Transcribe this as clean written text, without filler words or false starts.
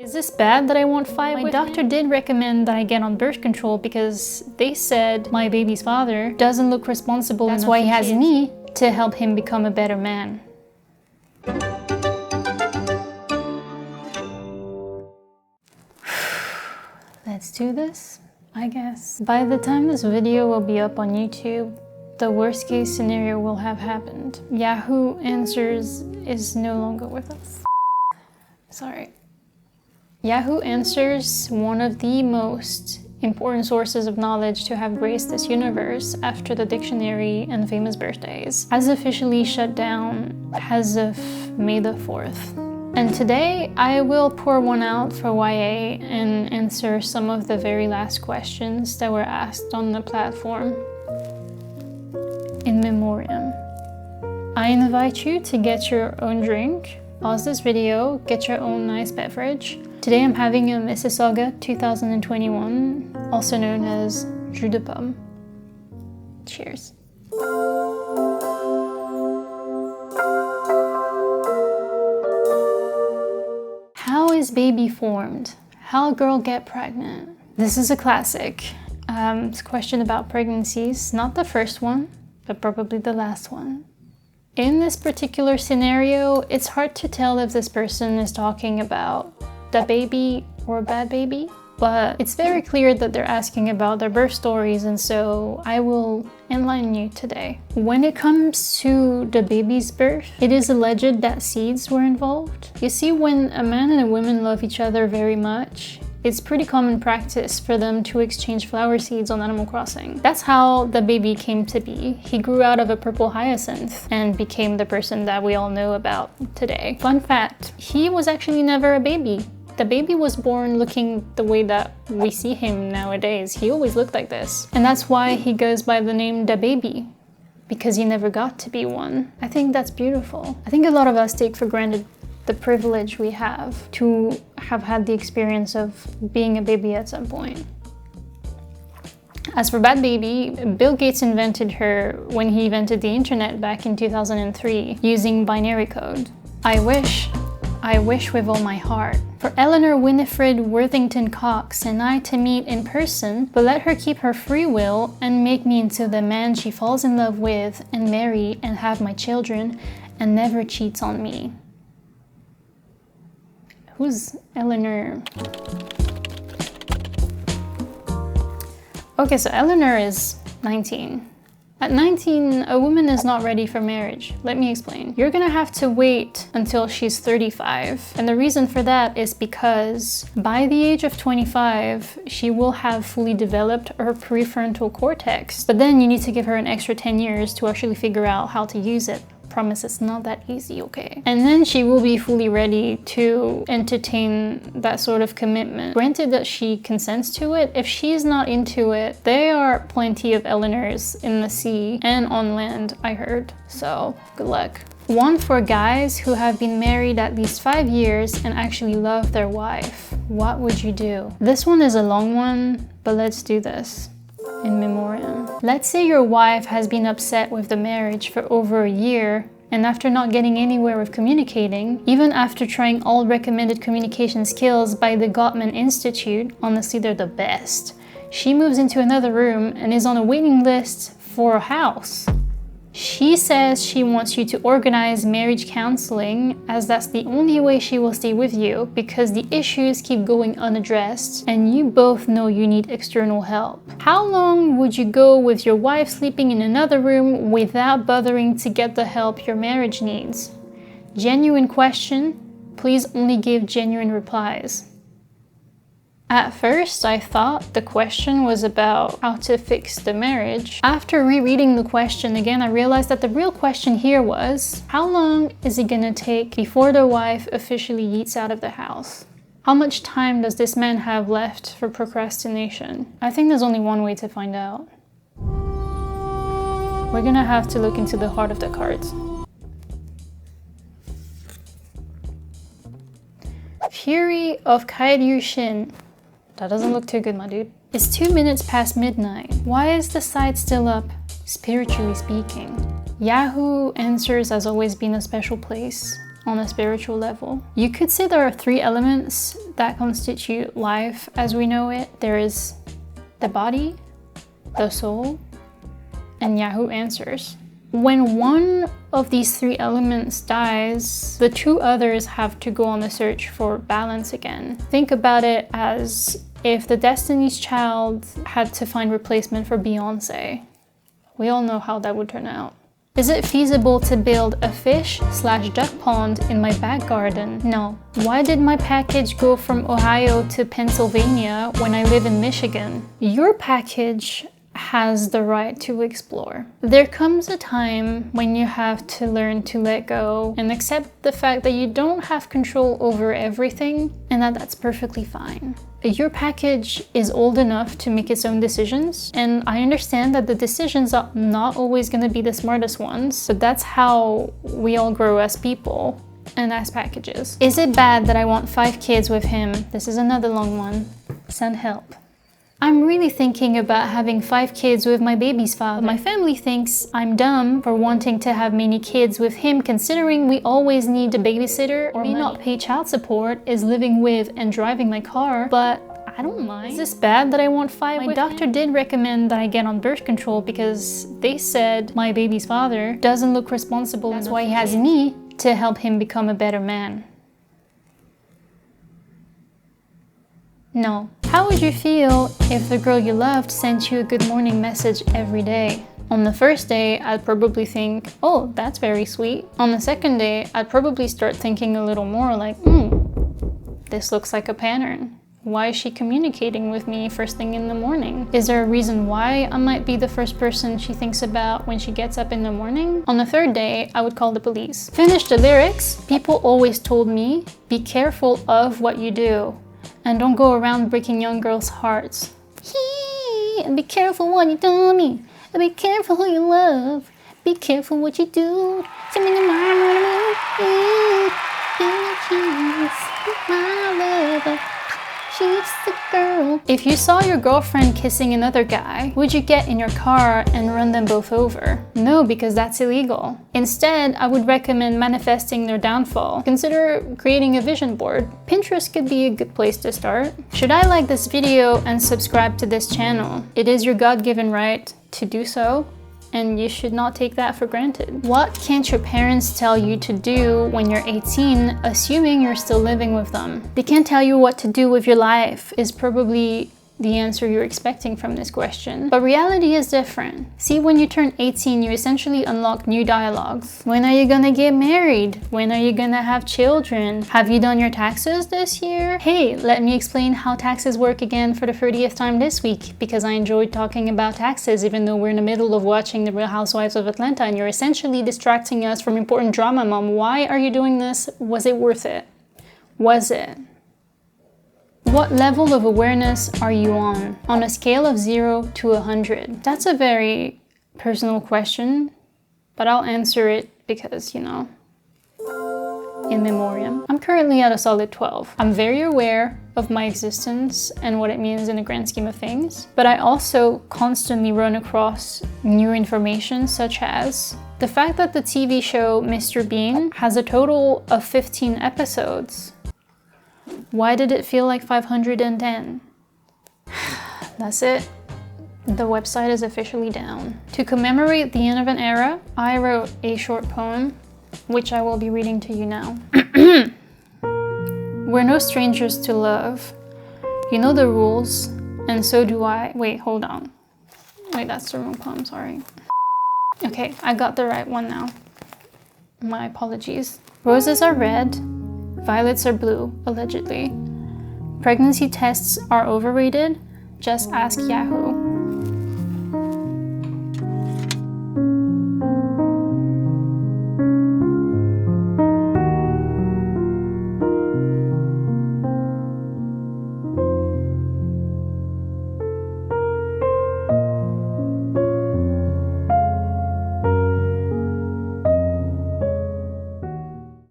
Is this bad that I won't fight with him? My doctor did recommend that I get on birth control because they said my baby's father doesn't look responsible enough. That's why he has me to help him become a better man. Let's do this, I guess. By the time this video will be up on YouTube, the worst case scenario will have happened. Yahoo Answers is no longer with us. Sorry. Yahoo Answers, one of the most important sources of knowledge to have graced this universe after the dictionary and famous birthdays, has officially shut down as of May the 4th. And today I will pour one out for YA and answer some of the very last questions that were asked on the platform. In memoriam. I invite you to get your own drink, pause this video, get your own nice beverage. Today I'm having a Mississauga 2021, also known as Jus de Pomme. Cheers. How is baby formed? How a girl get pregnant? This is a classic. It's a question about pregnancies, not the first one, but probably the last one. In this particular scenario, it's hard to tell if this person is talking about the baby or a bad baby, but it's very clear that they're asking about their birth stories, and so I will enlighten you today. When it comes to the baby's birth, it is alleged that seeds were involved. You see, when a man and a woman love each other very much, it's pretty common practice for them to exchange flower seeds on Animal Crossing. That's how the baby came to be. He grew out of a purple hyacinth and became the person that we all know about today. Fun fact, he was actually never a baby. The baby was born looking the way that we see him nowadays. He always looked like this. And that's why he goes by the name Da Baby, because he never got to be one. I think that's beautiful. I think a lot of us take for granted the privilege we have to have had the experience of being a baby at some point. As for Bad Baby, Bill Gates invented her when he invented the internet back in 2003 using binary code. I wish with all my heart for Eleanor Winifred Worthington Cox and I to meet in person, but let her keep her free will and make me into the man she falls in love with and marry and have my children and never cheats on me. Who's Eleanor? Okay, so Eleanor is 19. At 19, a woman is not ready for marriage. Let me explain. You're gonna have to wait until she's 35. And the reason for that is because by the age of 25, she will have fully developed her prefrontal cortex. But then you need to give her an extra 10 years to actually figure out how to use it. Promise it's not that easy, okay? And then she will be fully ready to entertain that sort of commitment. Granted that she consents to it, if she's not into it, there are plenty of Eleanors in the sea and on land, I heard. So, good luck. One for guys who have been married at least 5 years and actually love their wife. What would you do? This one is a long one, but let's do this. In memoriam. Let's say your wife has been upset with the marriage for over a year, and after not getting anywhere with communicating, even after trying all recommended communication skills by the Gottman Institute, honestly they're the best, she moves into another room and is on a waiting list for a house. She says she wants you to organize marriage counseling, as that's the only way she will stay with you because the issues keep going unaddressed and you both know you need external help. How long would you go with your wife sleeping in another room without bothering to get the help your marriage needs? Genuine question. Please only give genuine replies. At first, I thought the question was about how to fix the marriage. After rereading the question again, I realized that the real question here was, how long is it gonna take before the wife officially yeets out of the house? How much time does this man have left for procrastination? I think there's only one way to find out. We're gonna have to look into the heart of the cards. Fury of Kairyushin. That doesn't look too good, my dude. It's 2 minutes past midnight. Why is the site still up, spiritually speaking? Yahoo Answers has always been a special place. on a spiritual level. You could say there are 3 elements that constitute life as we know it. There is the body, the soul, and Yahoo Answers. When one of these 3 elements dies, the 2 others have to go on the search for balance again. Think about it as if the Destiny's Child had to find replacement for Beyonce. We all know how that would turn out. Is it feasible to build a fish/duck pond in my back garden? No. Why did my package go from Ohio to Pennsylvania when I live in Michigan? Your package has the right to explore. There comes a time when you have to learn to let go and accept the fact that you don't have control over everything and that that's perfectly fine. Your package is old enough to make its own decisions, and I understand that the decisions are not always going to be the smartest ones, but that's how we all grow as people and as packages. Is it bad that I want 5 kids with him? This is another long one. Send help. I'm really thinking about having 5 kids with my baby's father. My family thinks I'm dumb for wanting to have many kids with him, considering we always need a babysitter or may not pay child support, is living with and driving my car, but I don't mind. Is this bad that I want 5 with him? My doctor did recommend that I get on birth control because they said my baby's father doesn't look responsible. That's why he has me to help him become a better man. No. How would you feel if the girl you loved sent you a good morning message every day? On the first day, I'd probably think, oh, that's very sweet. On the second day, I'd probably start thinking a little more like, this looks like a pattern. Why is she communicating with me first thing in the morning? Is there a reason why I might be the first person she thinks about when she gets up in the morning? On the third day, I would call the police. Finish the lyrics. People always told me, be careful of what you do. And don't go around breaking young girls' hearts. And be careful what you do me. And be careful who you love. Be careful what you do. My lover. She's the girl. If you saw your girlfriend kissing another guy, would you get in your car and run them both over? No, because that's illegal. Instead, I would recommend manifesting their downfall. Consider creating a vision board. Pinterest could be a good place to start. Should I like this video and subscribe to this channel? It is your God-given right to do so, and you should not take that for granted. What can't your parents tell you to do when you're 18, assuming you're still living with them? They can't tell you what to do with your life is probably the answer you're expecting from this question. But reality is different. See, when you turn 18, you essentially unlock new dialogues. When are you gonna get married? When are you gonna have children? Have you done your taxes this year? Hey, let me explain how taxes work again for the 30th time this week, because I enjoyed talking about taxes even though we're in the middle of watching The Real Housewives of Atlanta and you're essentially distracting us from important drama. Mom, why are you doing this? Was it worth it? Was it? What level of awareness are you on a scale of 0 to 100? That's a very personal question, but I'll answer it because, you know, in memoriam. I'm currently at a solid 12. I'm very aware of my existence and what it means in the grand scheme of things, but I also constantly run across new information, such as the fact that the TV show Mr. Bean has a total of 15 episodes. Why did it feel like 510? That's it. The website is officially down. To commemorate the end of an era, I wrote a short poem, which I will be reading to you now. We're no strangers to love. You know the rules, and so do I. Wait, hold on. Wait, that's the wrong poem, sorry. Okay, I got the right one now. My apologies. Roses are red. Violets are blue, allegedly. Pregnancy tests are overrated. Just ask Yahoo.